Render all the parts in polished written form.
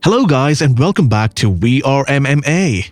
Hello guys and welcome back to We Are MMA.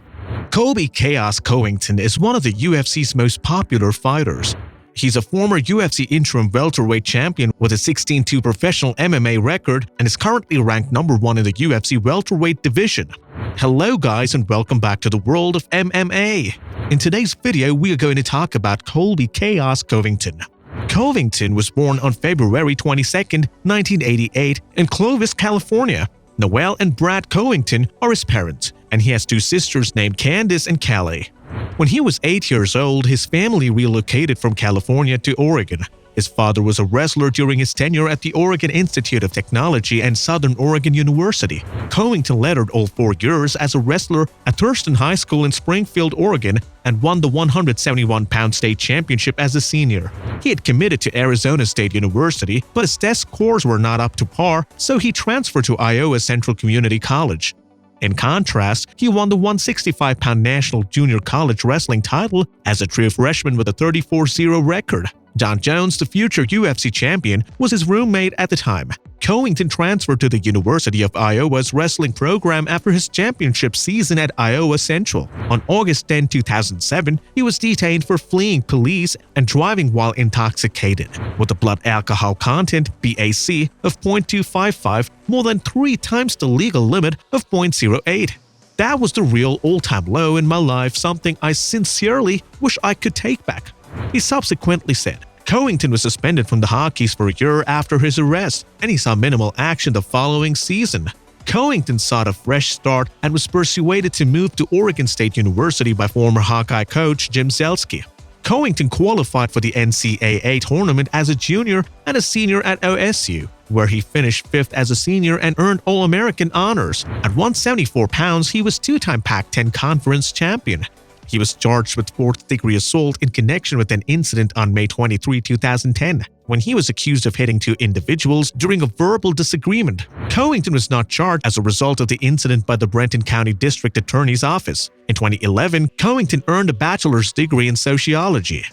Colby "Chaos" Covington is one of the UFC's most popular fighters. He's a former UFC Interim Welterweight Champion with a 16-2 professional MMA record and is currently ranked number 1 in the UFC Welterweight Division. Hello guys and welcome back to the world of MMA. In today's video, we are going to talk about Colby "Chaos" Covington. Covington was born on February 22, 1988 in Clovis, California. Noelle and Brad Covington are his parents, and he has two sisters named Candice and Callie. When he was 8 years old, his family relocated from California to Oregon. His father was a wrestler during his tenure at the Oregon Institute of Technology and Southern Oregon University. Covington lettered all 4 years as a wrestler at Thurston High School in Springfield, Oregon, and won the 171-pound state championship as a senior. He had committed to Arizona State University, but his test scores were not up to par, so he transferred to Iowa Central Community College. In contrast, he won the 165-pound National Junior College Wrestling title as a true freshman with a 34-0 record. John Jones, the future UFC champion, was his roommate at the time. Covington transferred to the University of Iowa's wrestling program after his championship season at Iowa Central. On August 10, 2007, he was detained for fleeing police and driving while intoxicated, with a blood alcohol content (BAC) of 0.255, more than 3 times the legal limit of 0.08. That was the real all-time low in my life, something I sincerely wish I could take back. He subsequently said. Covington was suspended from the Hockeys for a year after his arrest, and he saw minimal action the following season. Covington sought a fresh start and was persuaded to move to Oregon State University by former Hawkeye coach Jim Zelski. Covington qualified for the NCAA tournament as a junior and a senior at OSU, where he finished 5th as a senior and earned All-American honors. At 174 pounds, he was 2-time Pac-10 Conference champion. He was charged with 4th-degree assault in connection with an incident on May 23, 2010, when he was accused of hitting 2 individuals during a verbal disagreement. Covington was not charged as a result of the incident by the Brenton County District Attorney's Office. In 2011, Covington earned a bachelor's degree in sociology.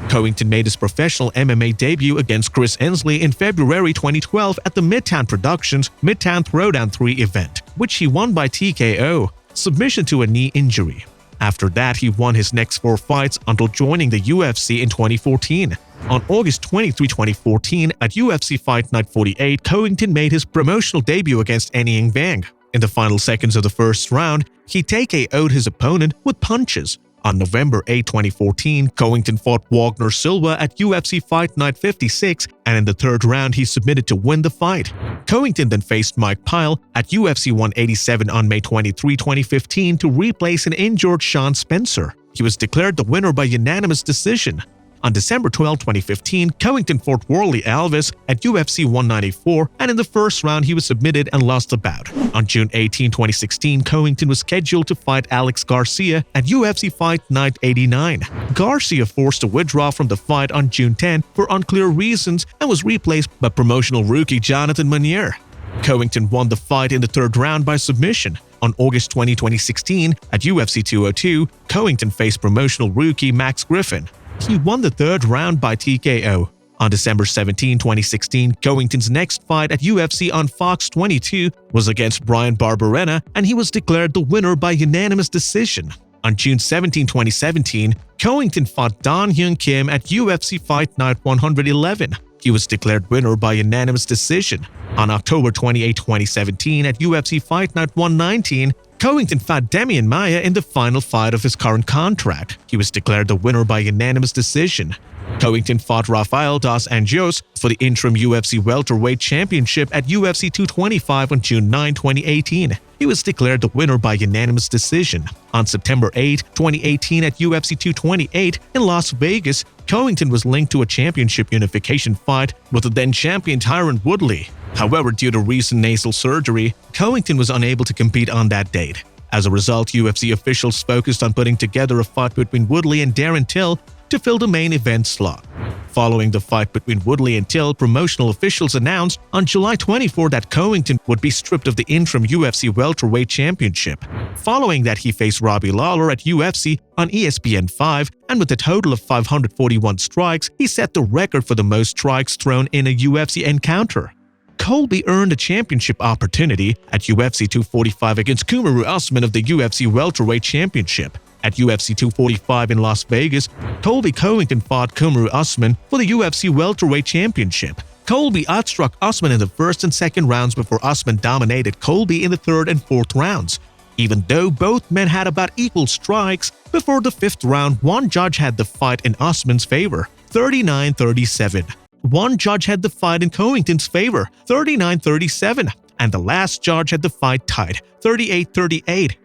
Covington made his professional MMA debut against Chris Ensley in February 2012 at the Midtown Productions Midtown Throwdown 3 event, which he won by TKO, submission to a knee injury. After that, he won his next 4 fights until joining the UFC in 2014. On August 23, 2014, at UFC Fight Night 48, Covington made his promotional debut against Anying Vang. In the final seconds of the first round, he TKO'd his opponent with punches. On November 8, 2014, Covington fought Wagner Silva at UFC Fight Night 56, and in the 3rd round he submitted to win the fight. Covington then faced Mike Pyle at UFC 187 on May 23, 2015 to replace an injured Sean Spencer. He was declared the winner by unanimous decision. On December 12, 2015, Covington fought Worley Alves at UFC 194, and in the 1st round he was submitted and lost the bout. On June 18, 2016, Covington was scheduled to fight Alex Garcia at UFC Fight Night 89. Garcia forced a withdrawal from the fight on June 10 for unclear reasons and was replaced by promotional rookie Jonathan Meunier. Covington won the fight in the 3rd round by submission. On August 20, 2016, at UFC 202, Covington faced promotional rookie Max Griffin. He won the 3rd round by TKO. On December 17, 2016, Covington's next fight at UFC on Fox 22 was against Brian Barberena, and he was declared the winner by unanimous decision. On June 17, 2017, Covington fought Don Hyun Kim at UFC Fight Night 111. He was declared winner by unanimous decision. On October 28, 2017, at UFC Fight Night 119, Covington fought Demian Maia in the final fight of his current contract. He was declared the winner by unanimous decision. Covington fought Rafael dos Anjos for the interim UFC Welterweight Championship at UFC 225 on June 9, 2018. He was declared the winner by unanimous decision. On September 8, 2018 at UFC 228 in Las Vegas, Covington was linked to a championship unification fight with the then-champion Tyron Woodley. However, due to recent nasal surgery, Covington was unable to compete on that date. As a result, UFC officials focused on putting together a fight between Woodley and Darren Till to fill the main event slot. Following the fight between Woodley and Till, promotional officials announced on July 24 that Covington would be stripped of the interim UFC Welterweight Championship. Following that, he faced Robbie Lawler at UFC on ESPN 5, and with a total of 541 strikes, he set the record for the most strikes thrown in a UFC encounter. Colby earned a championship opportunity at UFC 245 against Kamaru Usman of the UFC Welterweight Championship. At UFC 245 in Las Vegas, Colby Covington fought Kamaru Usman for the UFC Welterweight Championship. Colby outstruck Usman in the first and second rounds before Usman dominated Colby in the third and fourth rounds. Even though both men had about equal strikes, before the fifth round, one judge had the fight in Usman's favor, 39-37. One judge had the fight in Covington's favor, 39-37, and the last judge had the fight tied, 38-38.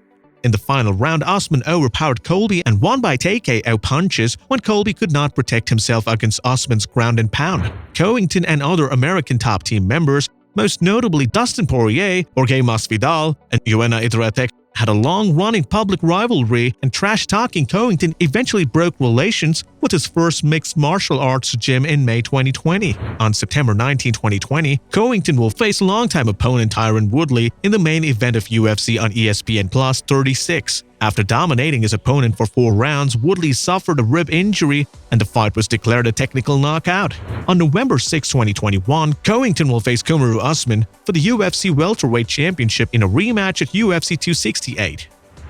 In the final round, Usman overpowered Colby and won by TKO punches when Colby could not protect himself against Usman's ground and pound. Covington and other American top team members, most notably Dustin Poirier, Jorge Masvidal, and Joanna Jedrzejczyk, had a long-running public rivalry, and trash-talking Covington eventually broke relations with his first mixed martial arts gym in May 2020. On September 19, 2020, Covington will face longtime opponent Tyron Woodley in the main event of UFC on ESPN Plus 36. After dominating his opponent for 4 rounds, Woodley suffered a rib injury and the fight was declared a technical knockout. On November 6, 2021, Covington will face Kamaru Usman for the UFC Welterweight Championship in a rematch at UFC 268.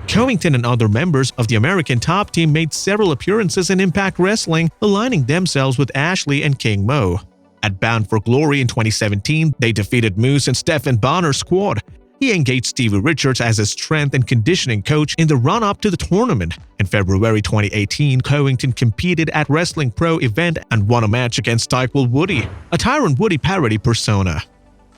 Covington and other members of the American top team made several appearances in Impact Wrestling, aligning themselves with Ashley and King Mo. At Bound for Glory in 2017, they defeated Moose and Stephan Bonner's squad. He engaged Stevie Richards as his strength and conditioning coach in the run-up to the tournament. In February 2018, Covington competed at Wrestling Pro event and won a match against Tyquil Woody, a Tyron Woody parody persona.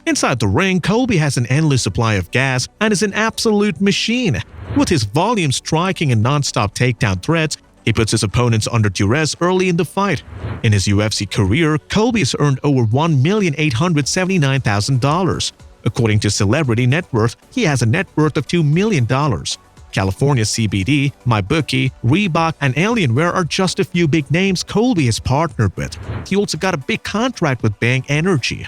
Inside the ring, Colby has an endless supply of gas and is an absolute machine. With his volume striking and non-stop takedown threats, he puts his opponents under duress early in the fight. In his UFC career, Colby has earned over $1,879,000. According to Celebrity Net Worth, he has a net worth of $2 million. California CBD, MyBookie, Reebok, and Alienware are just a few big names Colby has partnered with. He also got a big contract with Bang Energy.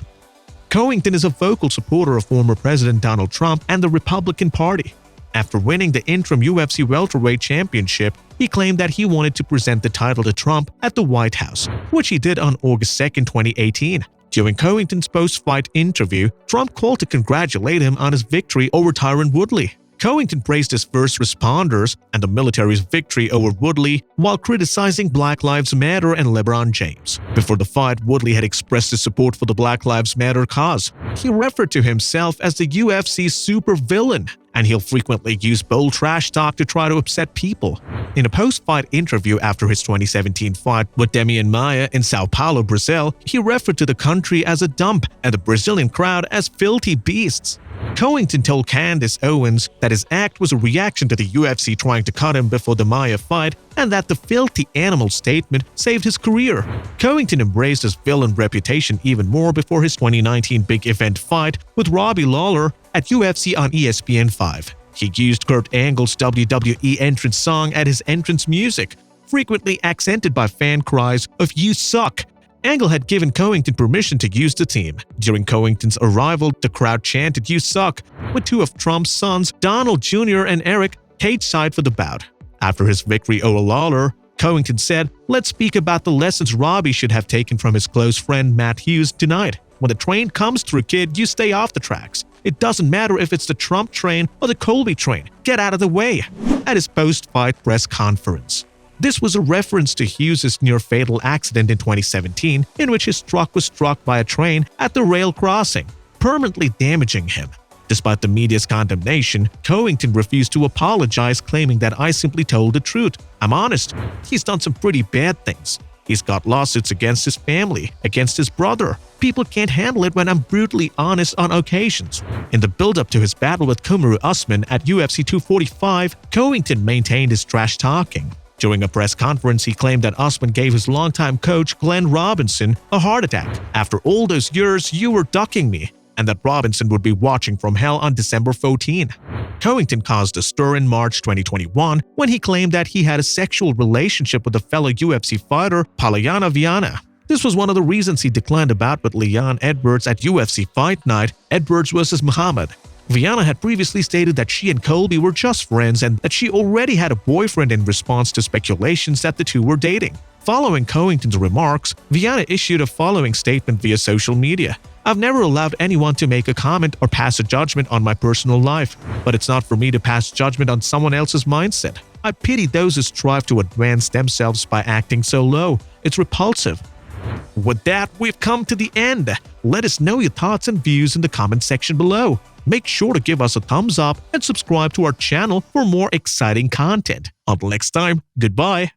Covington is a vocal supporter of former President Donald Trump and the Republican Party. After winning the interim UFC Welterweight Championship, he claimed that he wanted to present the title to Trump at the White House, which he did on August 2, 2018. During Covington's post-fight interview, Trump called to congratulate him on his victory over Tyron Woodley. Covington praised his first responders and the military's victory over Woodley while criticizing Black Lives Matter and LeBron James. Before the fight, Woodley had expressed his support for the Black Lives Matter cause. He referred to himself as the UFC's supervillain, and he'll frequently use bold trash talk to try to upset people. In a post-fight interview after his 2017 fight with Demian Maia in Sao Paulo, Brazil, he referred to the country as a dump and the Brazilian crowd as filthy beasts. Covington told Candace Owens that his act was a reaction to the UFC trying to cut him before the Maia fight and that the filthy animal statement saved his career. Covington embraced his villain reputation even more before his 2019 big event fight with Robbie Lawler at UFC on ESPN 5. He used Kurt Angle's WWE entrance song as his entrance music, frequently accented by fan cries of "You suck." Angle had given Covington permission to use the team. During Covington's arrival, the crowd chanted "You suck," with 2 of Trump's sons, Donald Jr. and Eric, cage-side for the bout. After his victory over Lawler, Covington said, "Let's speak about the lessons Robbie should have taken from his close friend Matt Hughes tonight. When the train comes through, kid, you stay off the tracks. It doesn't matter if it's the Trump train or the Colby train. Get out of the way," at his post-fight press conference. This was a reference to Hughes' near-fatal accident in 2017, in which his truck was struck by a train at the rail crossing, permanently damaging him. Despite the media's condemnation, Covington refused to apologize, claiming that "I simply told the truth. I'm honest. He's done some pretty bad things. He's got lawsuits against his family, against his brother. People can't handle it when I'm brutally honest on occasions." In the build-up to his battle with Kamaru Usman at UFC 245, Covington maintained his trash talking. During a press conference, he claimed that Usman gave his longtime coach Glenn Robinson a heart attack. "After all those years, you were ducking me," and that Robinson would be watching from hell on December 14. Covington caused a stir in March 2021 when he claimed that he had a sexual relationship with a fellow UFC fighter, Polyana Viana. This was one of the reasons he declined a bout with Leon Edwards at UFC Fight Night, Edwards vs. Muhammad. Viana had previously stated that she and Colby were just friends and that she already had a boyfriend in response to speculations that the two were dating. Following Covington's remarks, Viana issued a following statement via social media. I've never allowed anyone to make a comment or pass a judgment on my personal life, but it's not for me to pass judgment on someone else's mindset. I pity those who strive to advance themselves by acting so low. It's repulsive. With that, we've come to the end. Let us know your thoughts and views in the comment section below. Make sure to give us a thumbs up and subscribe to our channel for more exciting content. Until next time, goodbye.